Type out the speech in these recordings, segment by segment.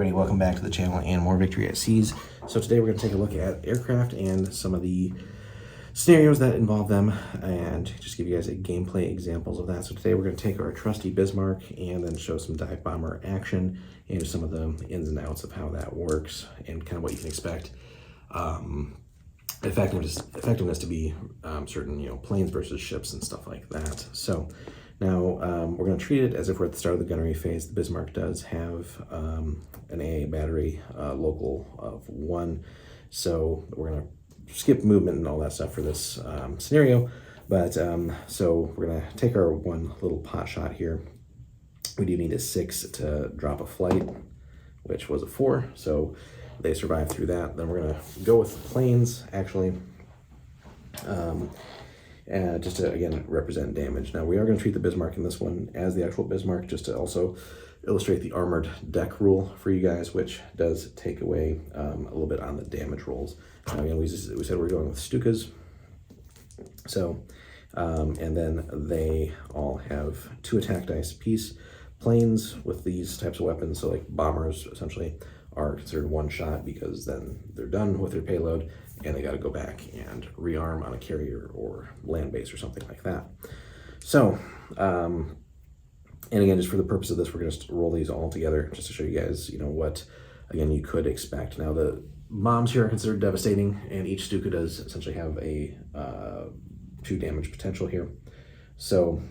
everybody, welcome back to the channel and more Victory at Seas. So today we're going to take a look at aircraft and some of the scenarios that involve them and just give you guys a gameplay examples of that. So today we're going to take our trusty Bismarck and then show some dive bomber action and some of the ins and outs of how that works and kind of what you can expect. Effectiveness to be certain, planes versus ships and stuff like that. So now we're going to treat it as if we're at the start of the gunnery phase. The Bismarck does have an AA battery local of 1, so we're going to skip movement and all that stuff for this scenario. But so we're going to take our one little pot shot here. We do need a 6 to drop a flight, which was a 4, so they survived through that. Then we're going to go with planes, actually. Just to, again, represent damage. Now, we are going to treat the Bismarck in this one as the actual Bismarck, just to also illustrate the armored deck rule for you guys, which does take away a little bit on the damage rolls. Again, we said we're going with Stukas. So, and then they all have 2 attack dice apiece. Planes with these types of weapons, so like bombers, essentially, are considered one shot because then they're done with their payload and they got to go back and rearm on a carrier or land base or something like that. So, and again, just for the purpose of this, we're going to roll these all together just to show you guys, what, again, you could expect. Now, the bombs here are considered devastating, and each Stuka does essentially have a 2 damage potential here. So,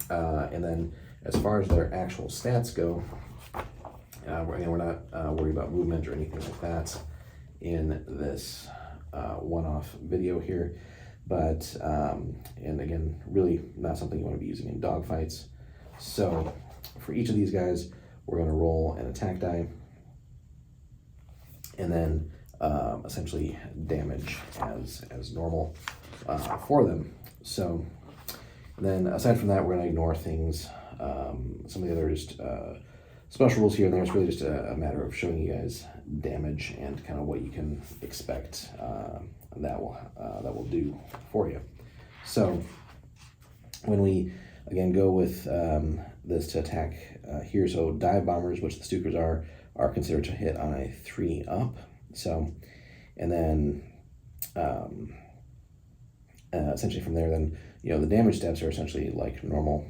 and then as far as their actual stats go, again, we're not worried about movement or anything like that in this one-off video here, but and again, really not something you want to be using in dogfights. So for each of these guys, we're going to roll an attack die and then essentially damage as normal for them. So then aside from that, we're going to ignore things, some of the other just special rules here and there. It's really just a matter of showing you guys damage and kind of what you can expect that will do for you. So when we again go with this to attack here, so dive bombers, which the Stukas are considered to hit on a 3 up. So, and then essentially from there, then the damage steps are essentially like normal.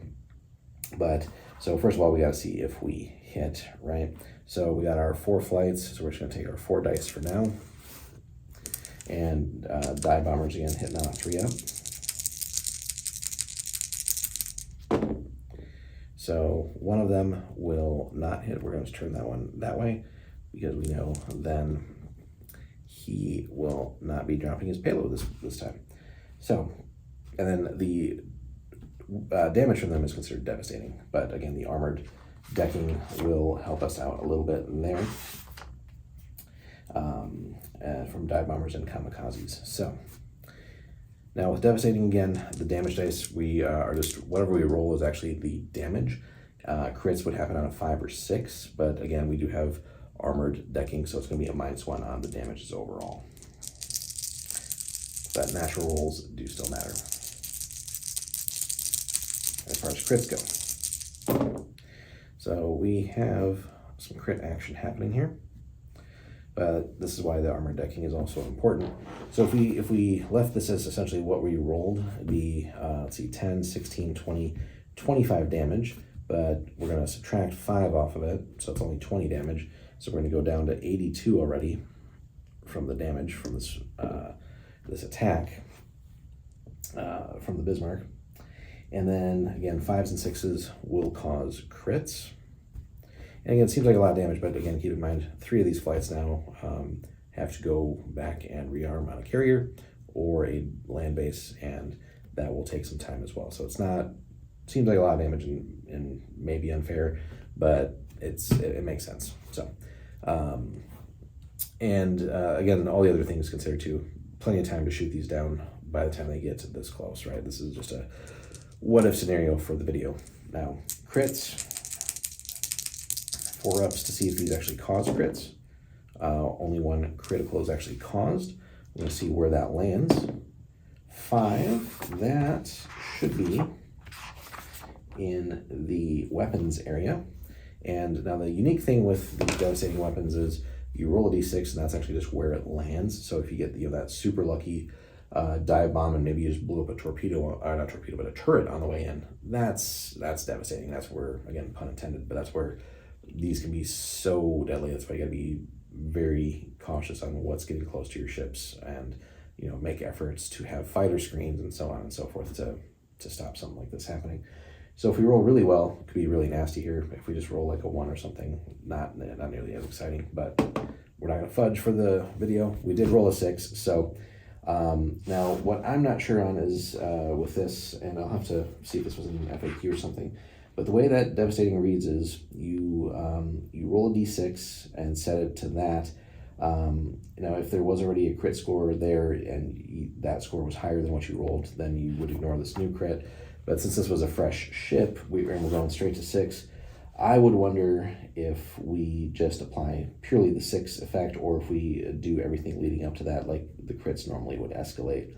But so first of all, we got to see if we hit, right? So we got our 4 flights, so we're just going to take our 4 dice for now. And dive bombers again hitting on a 3 up. So one of them will not hit. We're going to turn that one that way because we know then he will not be dropping his payload this time. So, and then the damage from them is considered devastating, but again, the armored decking will help us out a little bit in there from dive bombers and kamikazes. So now with devastating, again, the damage dice, we are just whatever we roll is actually the damage. Crits would happen on a 5 or 6, but again, we do have armored decking, so it's going to be a -1 on the damages overall. But natural rolls do still matter as far as crits go. So we have some crit action happening here, but this is why the armor decking is also important. So if we left this as essentially what we rolled, it'd be, let's see, 10, 16, 20, 25 damage, but we're going to subtract 5 off of it, so it's only 20 damage. So we're going to go down to 82 already from the damage from this, this attack from the Bismarck. And then, again, 5s and 6s will cause crits. And again, it seems like a lot of damage, but again, keep in mind, 3 of these flights now have to go back and rearm on a carrier or a land base, and that will take some time as well. So it's not, seems like a lot of damage and maybe unfair, but it makes sense. So, again, all the other things considered too, plenty of time to shoot these down by the time they get to this close, right? This is just a what-if scenario for the video. Now, crits, 4 ups to see if these actually cause crits. Only 1 critical is actually caused. We're going to see where that lands. 5, that should be in the weapons area. And now the unique thing with these devastating weapons is you roll a d6, and that's actually just where it lands. So if you get that super lucky dive bomb, and maybe you just blew up a torpedo, not torpedo, but a turret on the way in, that's devastating. That's where, again, pun intended, but that's where these can be so deadly. That's why you gotta be very cautious on what's getting close to your ships, and make efforts to have fighter screens and so on and so forth to stop something like this happening. So if we roll really well, it could be really nasty here. If we just roll like a 1 or something, not nearly as exciting, but we're not gonna fudge for the video. We did roll a 6, so now what I'm not sure on is with this, and I'll have to see if this was an FAQ or something, but the way that devastating reads is you roll a d6 and set it to that. Now if there was already a crit score there and that score was higher than what you rolled, then you would ignore this new crit. But since this was a fresh ship, we're going straight to 6. I would wonder if we just apply purely the 6 effect, or if we do everything leading up to that, like the crits normally would escalate.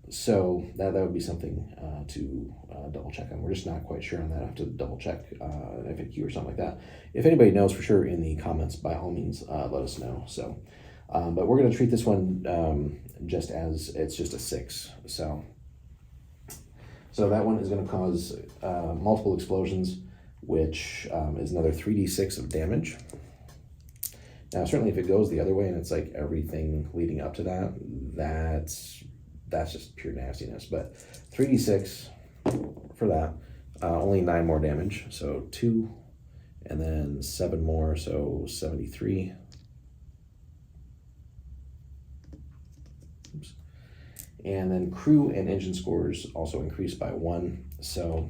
So that would be something to double check on. We're just not quite sure on that. I have to double check an FAQ or something like that. If anybody knows for sure in the comments, by all means, let us know. So, but we're going to treat this one just as it's just a 6. So that one is going to cause multiple explosions, which is another 3d6 of damage. Now, certainly if it goes the other way and it's like everything leading up to that, that's just pure nastiness. But 3d6 for that, only 9 more damage. So 2, and then 7 more, so 73. Oops. And then crew and engine scores also increase by 1. So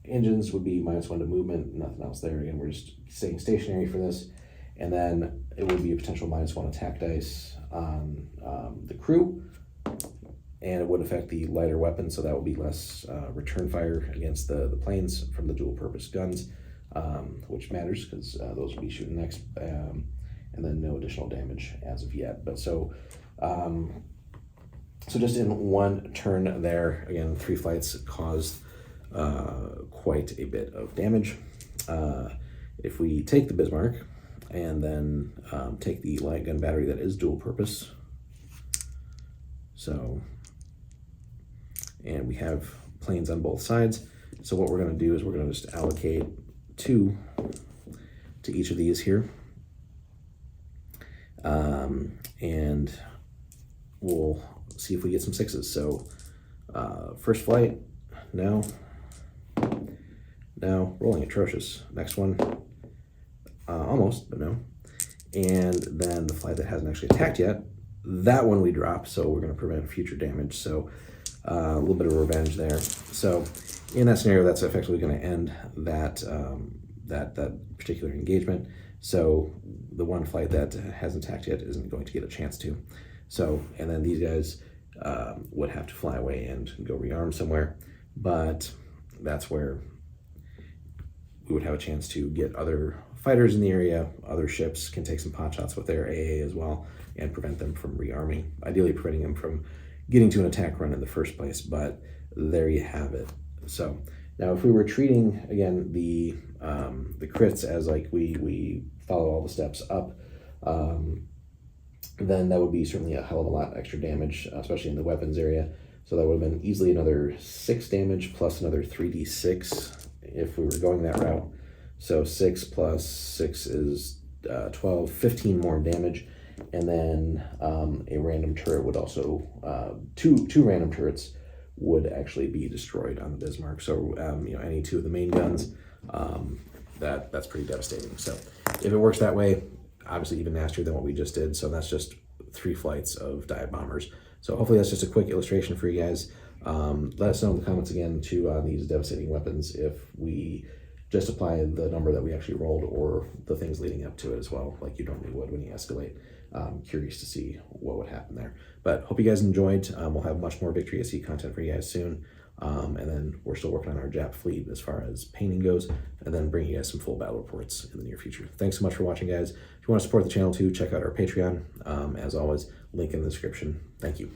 engines would be -1 to movement, nothing else there. Again, we're just staying stationary for this. And then it would be a potential -1 attack dice on the crew. And it would affect the lighter weapon, so that would be less return fire against the planes from the dual purpose guns, which matters because those will be shooting next. And then no additional damage as of yet. But so just in one turn there, again, 3 flights caused quite a bit of damage. If we take the Bismarck and then take the light gun battery that is dual purpose, and we have planes on both sides. So what we're going to do is we're going to just allocate 2 to each of these here. And we'll see if we get some 6s. So first flight, no, rolling atrocious. Next one, almost, but no. And then the flight that hasn't actually attacked yet, that one we drop, so we're going to prevent future damage. So a little bit of revenge there. So in that scenario, that's effectively going to end that that particular engagement. So the one flight that hasn't attacked yet isn't going to get a chance to. So, and then these guys would have to fly away and go rearm somewhere, but that's where we would have a chance to get other fighters in the area. Other ships can take some pot shots with their AA as well and prevent them from rearming, ideally preventing them from getting to an attack run in the first place. But there you have it. So now if we were treating, again, the crits as like we follow all the steps up, then that would be certainly a hell of a lot extra damage, especially in the weapons area. So that would have been easily another 6 damage plus another 3d6 if we were going that route. So 6 plus 6 is 12, 15 more damage. And then a random turret would also, two random turrets would actually be destroyed on the Bismarck. So any 2 of the main guns, that's pretty devastating. So if it works that way, obviously even nastier than what we just did. So that's just 3 flights of dive bombers. So hopefully that's just a quick illustration for you guys. Let us know in the comments again too on these devastating weapons if we just apply the number that we actually rolled or the things leading up to it as well, like you normally would when you escalate. Curious to see what would happen there. But hope you guys enjoyed. We'll have much more Victory SC content for you guys soon. And then we're still working on our Jap fleet as far as painting goes, and then bring you guys some full battle reports in the near future. Thanks so much for watching, guys. If you want to support the channel too, check out our Patreon. As always, link in the description. Thank you.